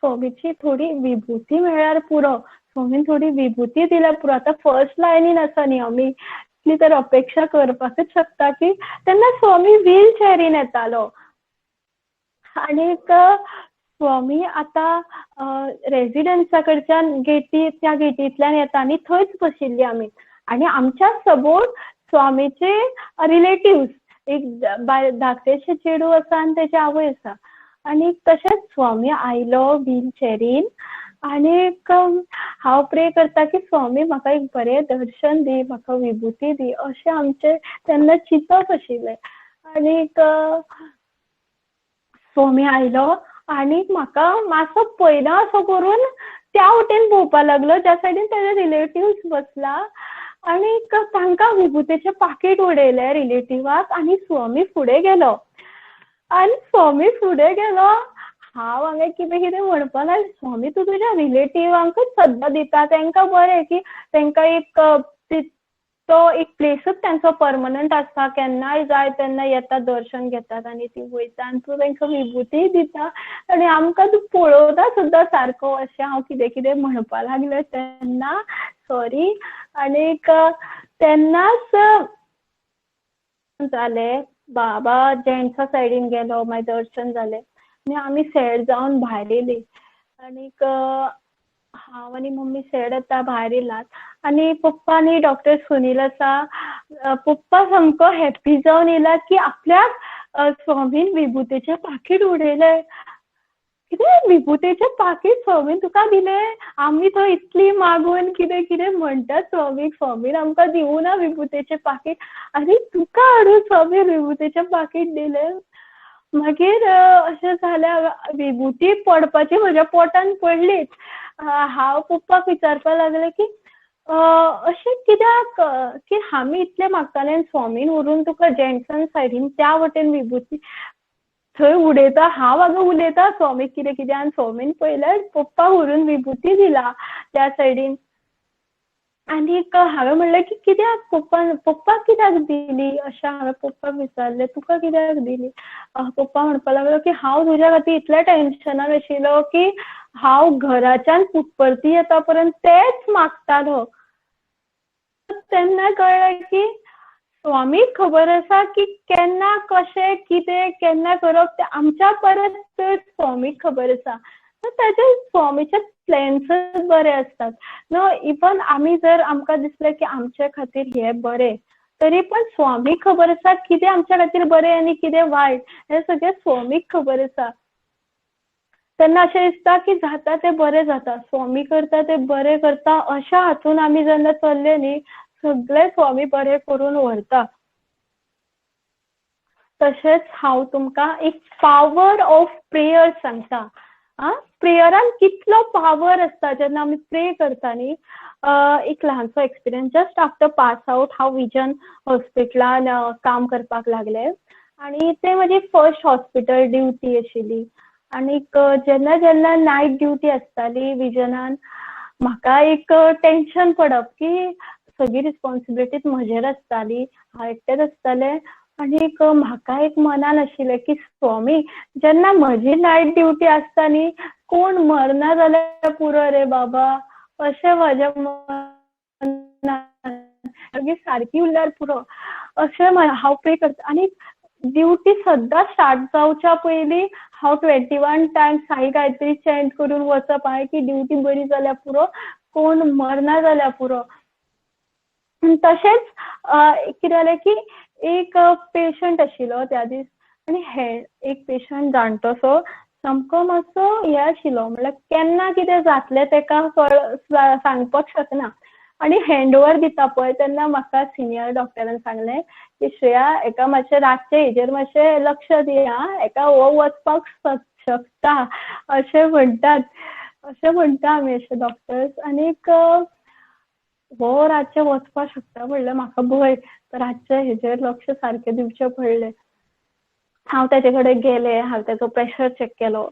स्वामीची थोडी विभूती मेळ्ळ्यार पुरो. स्वामीन थोडी विभूती दिल्यार पुरो. आतां फर्स्ट लायनीन आसा न्ही आमी इतली तर अपेक्षा करपाकच शकता की तेन्ना स्वामी व्हील चॅरीन येतालो आनीक स्वामी आतां रेजिडेन्सा कडच्यान त्या गेटींतल्यान येता आनी थंयच बशिल्लीं आमी आनी आमच्या सबोड स्वामीचे रिलेटिव्स एक धाकटेशें चेडूं आसा आनी तेजी आवय आसा. आनी तशेंच स्वामी आयलो व्हील चॅरीन आनीक हांव प्रे करता की स्वामी म्हाका एक बरें दर्शन दी म्हाका विभूती दी अशें आमचें तेन्ना चिंतप आशिल्लें. आनीक स्वामी आयलो आनीक म्हाका मातसो पयना असो करून त्या वटेन पळोवपा लागलो ज्या सायडीन तेजे रिलेटिव्स बसला आनीक तांकां विभूतीचें पाकीट उडयलें रिलेटिवाक आनी स्वामी फुडें गेलो. आनी स्वामी फुडें गेलो हांव हांगा कितें कितें म्हणपा लागलें स्वामी तूं तुज्या रिलेटिवांकूच सद्दां दिता तांकां बरें की तांकां एक तो एक प्लेसूच तांचो परमनंट आसता केन्नाय जाय तेन्ना येता दर्शन घेतात आनी ती वयता आनी तूं तांकां विभूती दिता आनी आमकां तूं पळोवता सुद्दां सारको अशें हांव कितें कितें म्हणपा लागलें तेन्ना सॉरी. आनीक तेन्नाच जालें बाबा जेंट्सा सायडीन गेलो मागीर दर्शन जालें आनी आमी सॅड जावन भायर येयलीं. आनीक हांव आनी मम्मी सॅड येता भायर येयलात आनी पप्पा आनी डॉक्टर सुनील आसा पप्पा सामको हॅप्पी जावन येयला की आपल्याक स्वामीन विभूतीचें पाकीट उडयलें. कितें विभूतीचें पाकीट स्वामीन तुका दिलें आमी थंय इतली मागून कितें कितें म्हणटा स्वामीन आमकां दिवूं ना विभूतीचें पाकीट आनी तुका हाडून स्वामीन विभूतीचें पाकीट दिलें. मागीर अशें जालें विभूती पडपाची म्हज्या पोटान पडलीच. हांव पप्पाक विचारपा लागलें की अशें कित्याक की आमी इतलें मागतालें स्वामीन व्हरून तुका जेंट्सान सायडीन त्या वटेन विभूती थंय उडयता हांव हांगा उलयता स्वामीक कितें कितें आनी स्वामीन पळयल्यार पप्पा व्हरून विभूती दिला त्या सायडीन. आनीक हांवें म्हणलें की कित्याक पप्पाक कित्याक दिली अशें हांवें पप्पाक विचारलें तुका कित्याक दिली. पप्पा म्हणपा लागलो की हांव तुज्या खातीर इतल्या टेंशनान आशिल्लो की हांव घराच्यान पुट्टपर्ती येता पर्यंत तेंच मागतालो. तेन्ना कळ्ळें की स्वामीक खबर आसा की केन्ना कशें कितें केन्ना करप तें आमच्या परस चड स्वामीक खबर आसा. ताचे स्वामीचे प्लॅन्सच बरे आसतात नो. इवन आमी जर आमकां दिसलें की आमचे खातीर हें बरें तरी पण स्वामीक खबर आसा कितें आमच्या खातीर बरें आनी कितें वायट हें सगळें स्वामीक खबर आसा. तेन्ना अशें दिसता की जाता तें बरें जाता स्वामी करता तें बरें करता अशा हातून आमी जेन्ना चल्ले न्ही सगळें स्वामी बरें करून व्हरता. तशेंच हांव तुमकां एक पावर ऑफ प्रेयर सांगता. प्रेयरान कितलो पावर आसता जेन्ना आमी प्रे करता न्ही. एक ल्हानसो experience just after pass out हांव विजन हॉस्पिटलान काम करपाक लागलें आनी तें म्हजी फर्स्ट हॉस्पिटल ड्युटी आशिल्ली. आनीक जेन्ना जेन्ना नायट ड्युटी आसताली विजनान म्हाका एक टेंशन पडप की सगळी रिस्पॉन्सिबिलिटी म्हजेर आसताली हांव एकटेंच आसतालें. आनीक म्हाका एक मनान आशिल्लें की स्वामी जेन्ना म्हजी नायट ड्युटी आसता न्ही कोण मरना जाल्यार पुरो रे बाबा अशें म्हज्या मनान सारकी उरल्यार पुरो अशें हांव प्रे करता. आनी ड्युटी सद्दां स्टार्ट जावच्या पयलीं हांव 21 टायम्स साई गायत्री चॅन्ट करून वचप हांवें की ड्युटी बरी जाल्या पुरो, कोण मरना जाल्या पुरो. तशेंच कितें जालें की एक पेशंट आशिल्लो त्या दीस आनी एक पेशंट जाणटोसो सामको मातसो हें आशिल्लो, म्हणल्यार केन्ना कितें जातलें तेका सांगपाक शकना. आनी हँड ओवर दिता पळय तेन्ना म्हाका सिनियर डॉक्टरान सांगलें की श्रेया एका मातशें रातचे हेजेर मातशें लक्ष दी आं, एका हो वचपाक शकता अशें म्हणटात. अशें म्हणटा आमी अशे डॉक्टर्स. आनीक हो रातचे वचपाक शकता म्हणल्यार म्हाका भंय, रातचे हेजेर लक्ष सारकें दिवचें पडलें. हांव तेजे कडेन गेलें, हांव तेजो प्रेशर चॅक केलो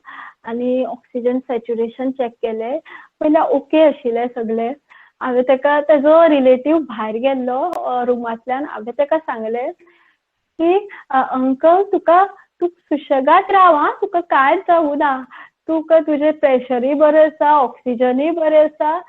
आनी ऑक्सिजन सॅच्युरेशन चॅक केलें. पयल्यार ओके आशिल्लें सगळें. हांवें तेका तेजो रिलेटीव भायर गेल्लो रुमांतल्यान. हांवें तेका सांगलें की अंकल तूं सुशेगाद राव आं, तुका कांयच जावं ना, तुका तुजें प्रेशरूय बरें आसा, ऑक्सिजनूय बरें आसा,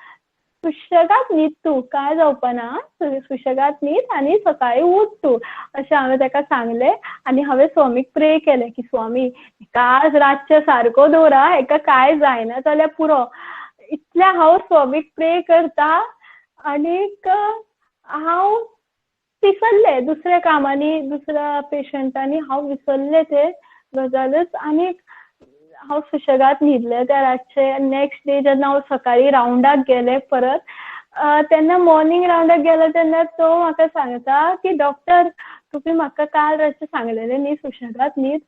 सुशेगाद न्हीद तूं, कांय जावपा ना, सुशेगाद न्हीद आनी सकाळीं उठ तूं अशें हांवें तेका सांगलें. आनी हांवें स्वामीक प्रे केलें की स्वामी हेका आज रातचें सारको दवरा, हेका कांय जायना जाल्यार पुरो. इतलें हांव स्वामीक प्रे करता. आनीक हांव विसरलें दुसऱ्या कामांनी, दुसऱ्या पेशंटांनी हांव विसरलें ते गजालच. आनीक हांव सुशेगाद न्हिदलें त्या रातचें. नॅक्स्ट डे जेन्ना हांव सकाळीं रावंडाक गेलें परत, तेन्ना मॉर्निंग रावंडाक गेलो तेन्ना तो म्हाका सांगता की डॉक्टर तुमी म्हाका काल रातचें सांगलेलें न्ही सुशेगाद न्हीद.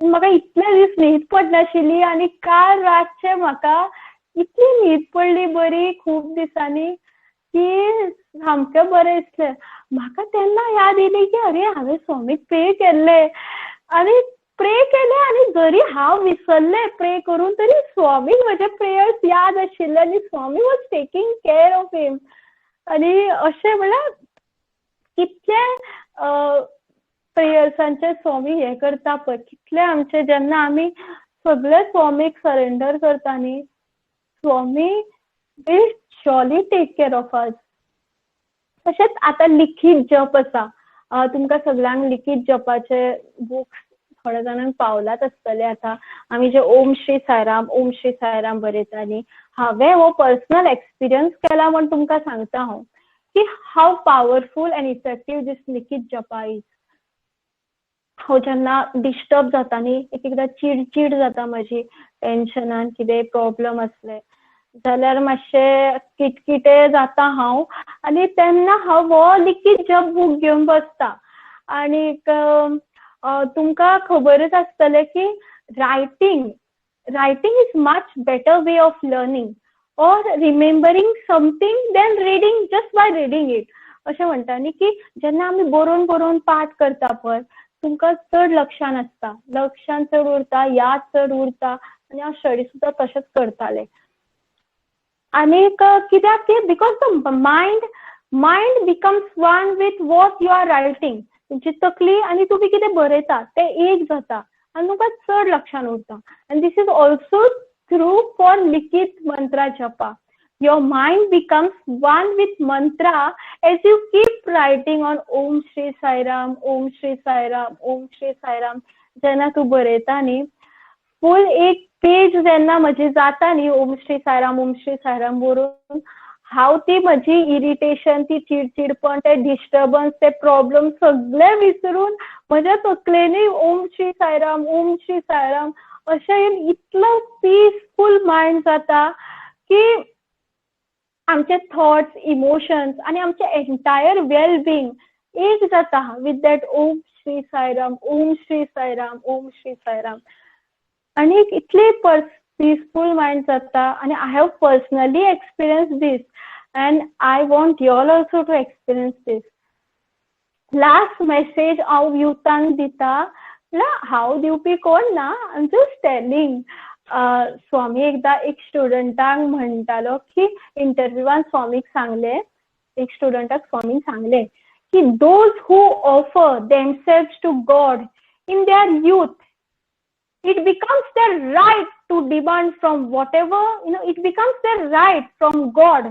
म्हाका इतले दीस न्हीद पडनाशिल्ली आनी काल रातचें म्हाका इतली न्हीद पडली बरी खूब दिसांनी की सामकें बरें दिसलें. म्हाका तेन्ना याद येयली की अरे हांवें स्वामीक प्रे केल्लें आनी जरी हांव विसरलें प्रे करून तरी स्वामीक म्हजे प्रेयर्स याद आशिल्ले आनी स्वामी वॉज टेकींग केअर ऑफ हिम. आनी अशें म्हणल्यार कितले प्रेयर्सांचे स्वामी हें करता पळय, कितले आमचे जेन्ना आमी सगळे स्वामीक सरेंडर करता न्ही, स्वामी will surely take care of us. तशेंच आतां लिखीत जप आसा. तुमकां सगळ्यांक लिखीत जपाचे बुक्स थोड्या जाणांक पावलात आसतले. आतां आमी जे ओम श्री सायराम बरयता न्ही, हांवें हो पर्सनल एक्सपिरियन्स केला म्हण तुमकां सांगता हांव की हाव पॉवरफूल एंड इफेक्टीव दीस लिखीत जपा इज. हांव जेन्ना डिस्टर्ब जाता न्ही, एकदां चिडचिड जाता म्हजी, टेन्शनान कितें प्रॉब्लम आसले जाल्यार मातशें किटकिटें जाता हांव. आनी तेन्ना हांव हो लिखीत जप बूक घेवन बसता. आनीक तुमकां खबरच आसतलें की writing is much better way of learning और remembering something than reading just by reading it. अशें म्हणटा न्ही की जेन्ना आमी बरोवन पाठ करता पळय तुमकां चड लक्षान आसता, लक्षान चड उरता, याद चड उरता. आनी हांव स्टडी सुद्दां तशेंच करतालें. आनीक कित्याक की because the mind becomes one with what you are writing. तुमची तकली आनी तुमी कितें बरयता तें एक जाता आनी तुमकां चड लक्षान उरता. आनी this is also true for लिखीत मंत्रा जपा. Your mind becomes one with mantra as you keep writing on Om Shri Sai Ram, Om Shri Sai Ram, Om Shri Sai Ram. जेन्ना तूं बरयता न्ही, फूल एक पेज जेन्ना म्हजी जाता न्ही ओम श्री सायराम बरोवन, हांव ती म्हजी इरिटेशन, ती चिडचिडपण, ते डिस्टर्बन्स, ते प्रॉब्लेम सगळे विसरून म्हज्या तकलेनी ओम श्री सायराम अशें इतलो पीसफूल मायंड जाता की आमचे थॉट्स, इमोशन्स आनी आमचे एंटायर वेल बींग एक जाता विथ दॅट ओम श्री सायराम. आनी इतली पीसफूल मायंड जाता. आनी I have personally experience this and I want you all also to experience this. Last message हांव युथांक दिता म्हळ्यार हांव दिवपी कोण ना, I am just telling. Swami एकदा एक स्टुडंटांक म्हणटालो की इंटरव्यूवान स्वामीक सांगले, एक स्टुडंटाक स्वामीन सांगले की those who offer themselves to God in their youth, it becomes their right to demand from whatever, it becomes their right from God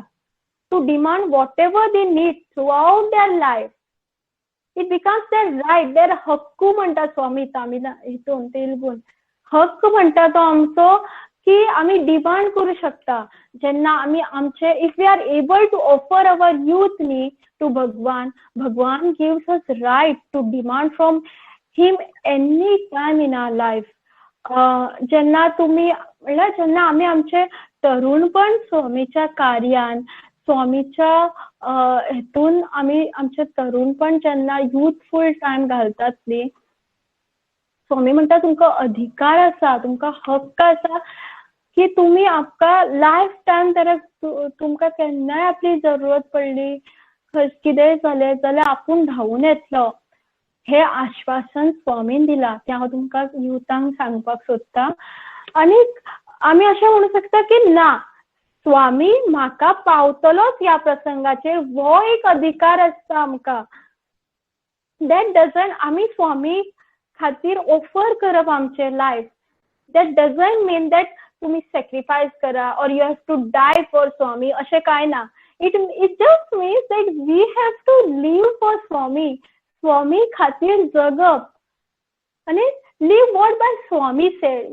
to demand whatever they need throughout their life. It becomes their right, their हक्कू म्हणटा स्वामी तामिळा हितून तेलुगून. हक्क म्हणटा तो आमचो की आम्ही demand करू शकता. जेन्ना आम्ही आमचे if we are able to offer our youth न्ही to Bhagwan, Bhagwan gives us right to demand from him any time in our life. जेन्ना तुम्ही म्हणल्यार जेन्ना आम्ही आमचे तरुणपण स्वामीच्या कार्यान, स्वामीच्या हेतून आम्ही आमचे तरुणपण जेन्ना युथफूल टाइम घालतात न्ही, स्वामी म्हणटा तुमकां अधिकार आसा, तुमकां हक्क आसा की तुम्ही आमकां लायफ टायम तर तुमकां केन्नाय आपली जरूरत पडली, कितेंय जालें जाल्यार आपूण धांवून येतलो. हे आश्वासन स्वामीन दिला, ते हांव तुमकां युथांक सांगपाक सोदता. आनी आमी अशें म्हणू शकता की ना, स्वामी म्हाका पावतलोच ह्या प्रसंगाचेर, हो एक अधिकार आसता आमकां. दॅट डजंट आमी स्वामी खातीर ऑफर करप आमचे life, that doesn't mean that तुम्ही सॅक्रिफायस करा और you have to die for Swami, अशें कांय ना. It just means that we have to live for Swami, Swami खातीर जगप. आनी live what by Swami said,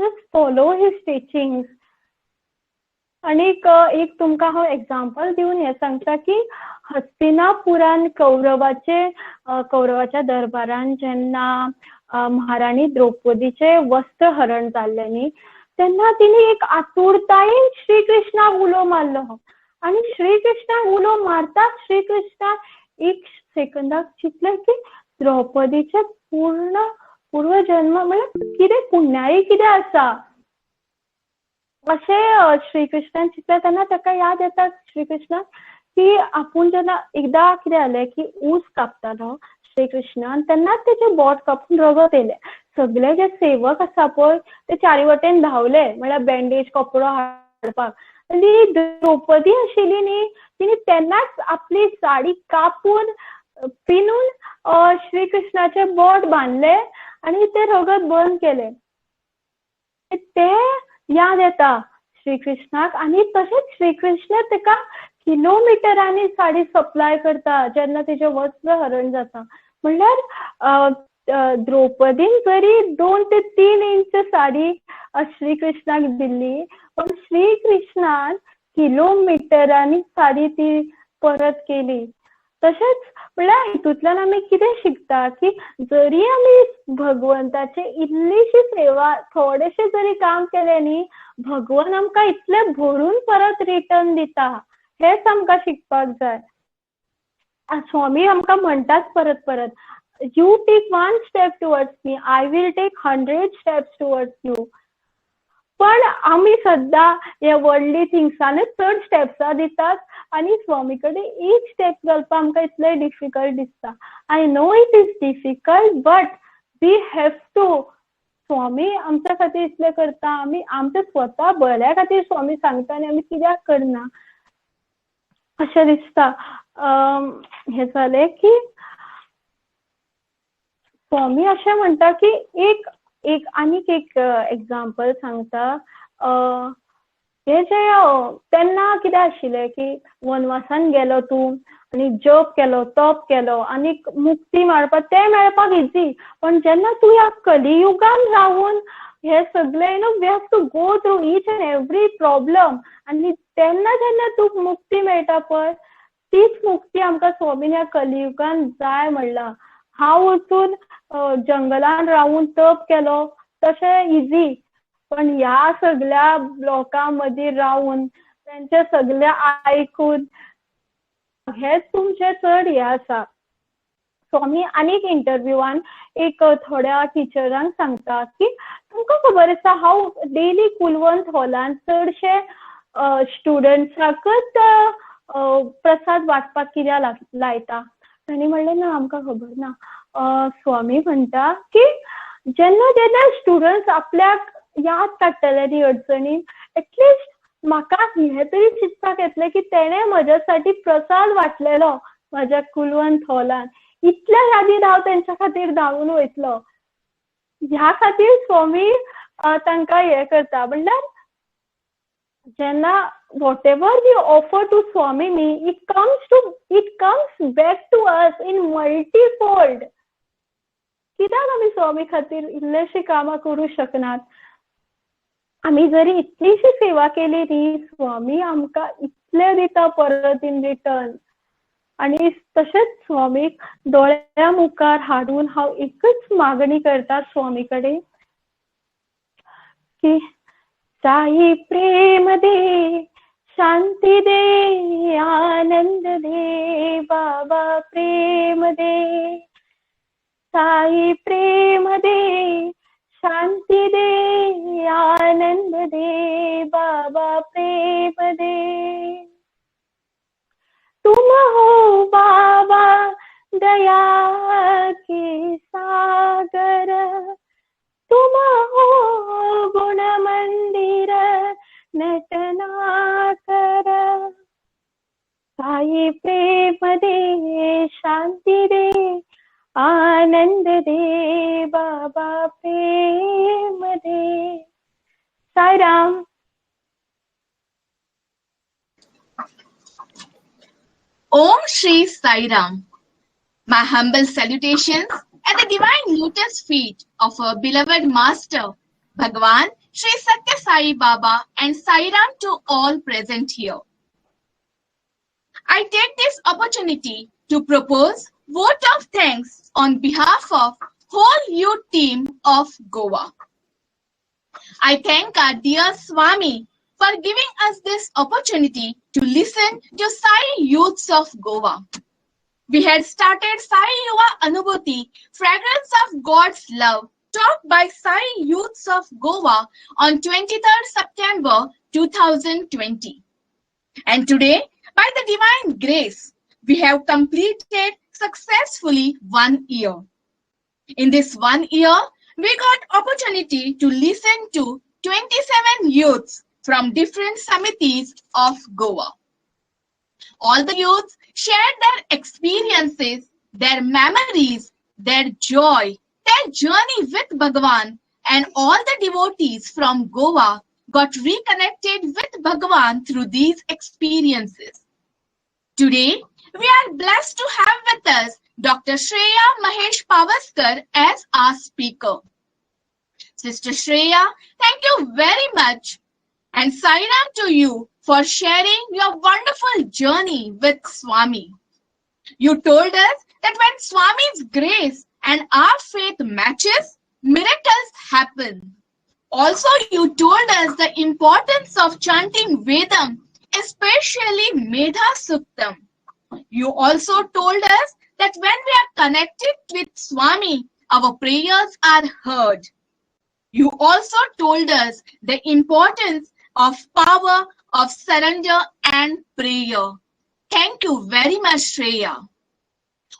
just follow his teachings. आनीक एक तुमकां हांव एग्जाम्पल दिवन हें सांगता की हस्तिनापुरान कौरवाच्या दरबारान जेन्ना महाराणी द्रौपदीचे वस्त्रहरण जाल्लें न्ही, तेन्ना तिणी एक आतुरतायेन श्री कृष्णाक उलो मारलो. आनी श्री कृष्णाक उलो मारता श्री एक सेकंदाक चिंतलें की द्रौपदीचे पूर्व जन्म म्हळ्यार कितें पुण्याई कितें आसा अशें श्री कृष्णान चिंतलें. तेन्ना ताका याद येता श्री कृष्णाक की आपूण जेन्ना एकदां कितें जालें की ऊस कापतालो श्री कृष्णान, तेन्नाच तेचे बोट कापून रगत येयलें. सगळे जे सेवक आसा पळय ते चारी वटेन धांवले म्हळ्यार बँडेज कपडो हाडपाक. आनी द्रौपदी आशिल्ली न्ही, तिणी तेन्नाच आपली साडी कापून पिनून श्री कृष्णाचे बोट बांदले आनी ते रगत बंद केले. ते याद येता श्री कृष्णाक. आनी तशेंच श्री कृष्ण ताका किलोमिटरांनी साडी सप्लाय करता जेन्ना तिचें वस्त्र हरण जाता. म्हणल्यार द्रौपदीन जरी 2 ते 3 इंच साडी श्री कृष्णाक दिल्ली, पण श्री कृष्णान किलोमिटरांनी साडी ती परत केली. तशेंच म्हणल्यार हितूंतल्यान आमी कितें शिकता की जरी आमी भगवंताचे इल्लीशी सेवा थोडेशें जरी काम केलें न्ही, भगवान आमकां इतलें भरून परत रिटर्न दिता. हेच आमकां शिकपाक जाय. स्वामी आमकां म्हणटाच परत परत, you take 1 step towards me, I will take 100 steps towards you. पण आमी सद्दां हे वर्ल्डली थिंग्सानूच चड स्टेप्सां दितात आनी स्वामी कडेन एक स्टेप घालपाक आमकां इतलें डिफिकल्ट दिसता. I know it is difficult, but we have to. Swami आमच्या खातीर इतलें करता, आमी आमच्या स्वता बऱ्या खातीर स्वामी सांगता आनी आमी कित्याक करना अशें दिसता. हें जालें की स्वामी अशें म्हणटा की एक आनीक एक एग्जाम्पल सांगता. हे जे तेन्ना कितें आशिल्लें की वनवासान गेलो तूं आनी जप केलो, तप केलो आनी मुक्ती मेळपाक तें मेळपाक इजी. पण जेन्ना तूं ह्या कलियुगान रावून हे सगळे we have to go through each and every problem, आनी तेन्ना जेन्ना तूं मुक्ती मेळटा पळय, तीच मुक्ती आमकां स्वामीन ह्या कलियुगान जाय म्हणला. हांव वचून जंगलान रावून तप केलो तशें इजी, पण ह्या सगळ्या लोकां मदीं रावून तेंचे सगळे आयकून हेच तुमचे चड हे आसा. स्वामी आनीक इंटरव्यूवान एक थोड्या टिचरांक सांगता की तुमकां खबर आसा हांव डेली कुलवंत हॉलान चडशे स्टुडंट्सांकच प्रसाद वाटपाक कित्याक लायता. तांणी म्हणलें ना आमकां खबर ना. स्वामी म्हणटा की जेन्ना जेन्ना स्टुडंट्स आपल्याक याद काडटले न्ही अडचणीन, एटलिस्ट म्हाका हे तरी चिंतपाक येतलें की तेणें म्हज्या प्रसाद वाटलेलो म्हाज्या कुलवंत हॉलान, इतल्या खातीर हांव तेंच्या खातीर धांवून वयतलो. ह्या खातीर स्वामी तांकां हें करता. म्हणल्यार जेन्ना whatever we offer to Swami न्ही, it comes back to us in multifold. कित्याक आमी स्वामी खातीर इल्लेशे कामां करूं शकनात? आमी जरी इतलीशी सेवा केली न्ही, स्वामी आमकां इतले दिता परत इन रिटर्न. आणि तशेंच स्वामीक दोळ्या मुखार हाडून हांव एकच मागणी करता स्वामी कडेन की साई प्रेम दे, शांती दे, आनंद दे, बाबा प्रेम दे. साई प्रेम दे, शांती दे, आनंद दे, बाबा प्रेम दे. तुम हो बाबा दया के सागर, तुम हो गुण मंदिर नटनाकर. साई प्रेम दे, शांति दे, आनंद दे, बाबा प्रेम दे. Sai Ram. Om Shri Sai Ram. My humble salutations at the divine lotus feet of our beloved Master, Bhagwan Shri Satya Sai Baba and Sai Ram to all present here. I take this opportunity to propose vote of thanks on behalf of whole youth team of Goa. I thank our dear Swami for giving us this opportunity to listen to Sai Youths of Goa. We had started Sai Yuva Anubhuti, Fragrance of God's Love, taught by Sai Youths of Goa on 23rd September 2020. And today, by the divine grace, we have completed successfully 1 year. In this 1 year, we got opportunity to listen to 27 youths from different samitis of Goa. All the youths shared their experiences, their memories, their joy, their journey with Bhagavan, and all the devotees from Goa got reconnected with Bhagavan through these experiences. Today, we are blessed to have with us Dr. Shreya Mahesh Pavaskar as our speaker. Sister Shreya, thank you very much. And Sai Ram to you for sharing your wonderful journey with Swami. You told us that when Swami's grace and our faith matches, miracles happen. Also, you told us the importance of chanting Vedam, especially Medha Suktam. You also told us that when we are connected with Swami, our prayers are heard. You also told us the importance of power of surrender and prayer. Thank you very much, Shreya.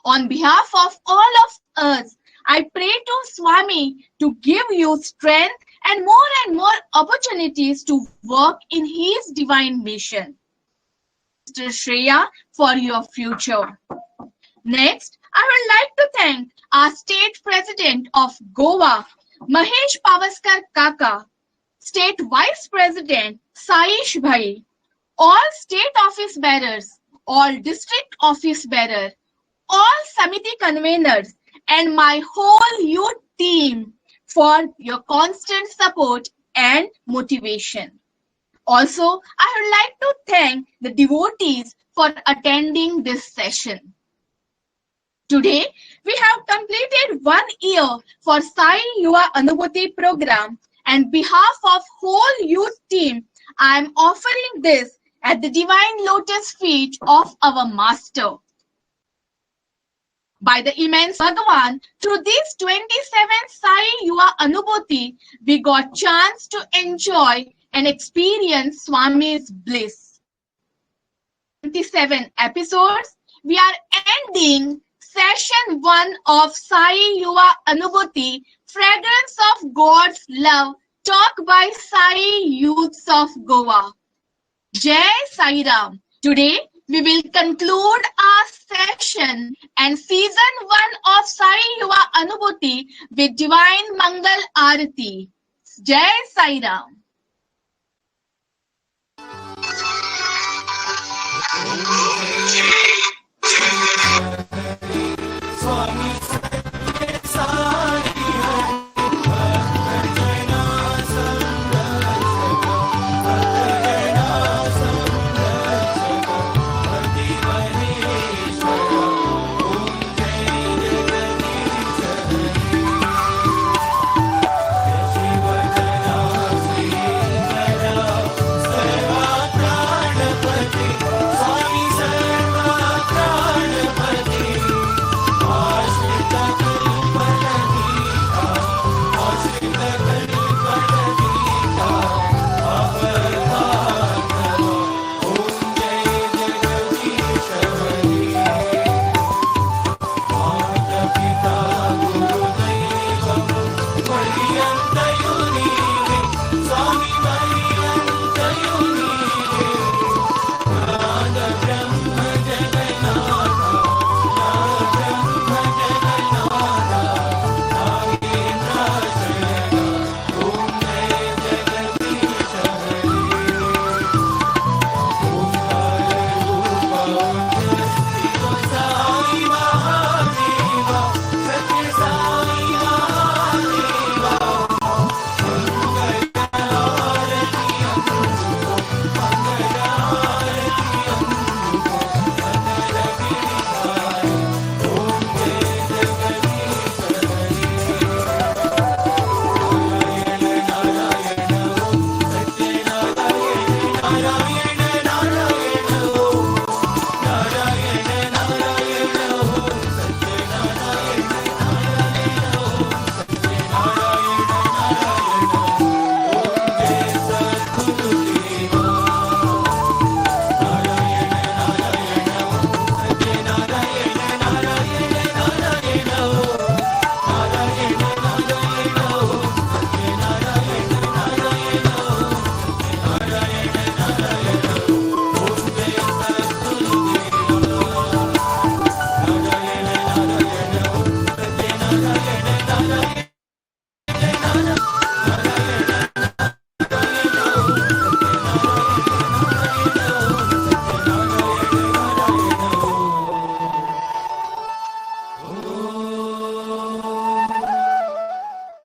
On behalf of all of us, I pray to Swami to give you strength and more opportunities to work in his divine mission. Sister Shreya, for your future. Next, I would like to thank our State President of Goa, Mahesh Pavaskar Kaka, State Vice President Saish Bhai, all State Office Bearers, all District Office Bearer, all Samiti Conveners, and my whole youth team for your constant support and motivation. Also, I would like to thank the devotees for attending this session. Today, we have completed 1 year for Sai Yuva Anubhuti program, and behalf of whole youth team, I am offering this at the divine lotus feet of our Master. By the immense Bhagavan, through these 27 Sai Yuva Anubhuti, we got chance to enjoy and experience Swami's bliss. 27 episodes, we are ending Session 1 of Sai Yuva Anubhuti, Fragrance of God's Love, talk by Sai Youths of Goa. Jai Sai Ram. Today, we will conclude our session and season 1 of Sai Yuva Anubhuti with Divine Mangal Arati. Jai Sai Ram. Jai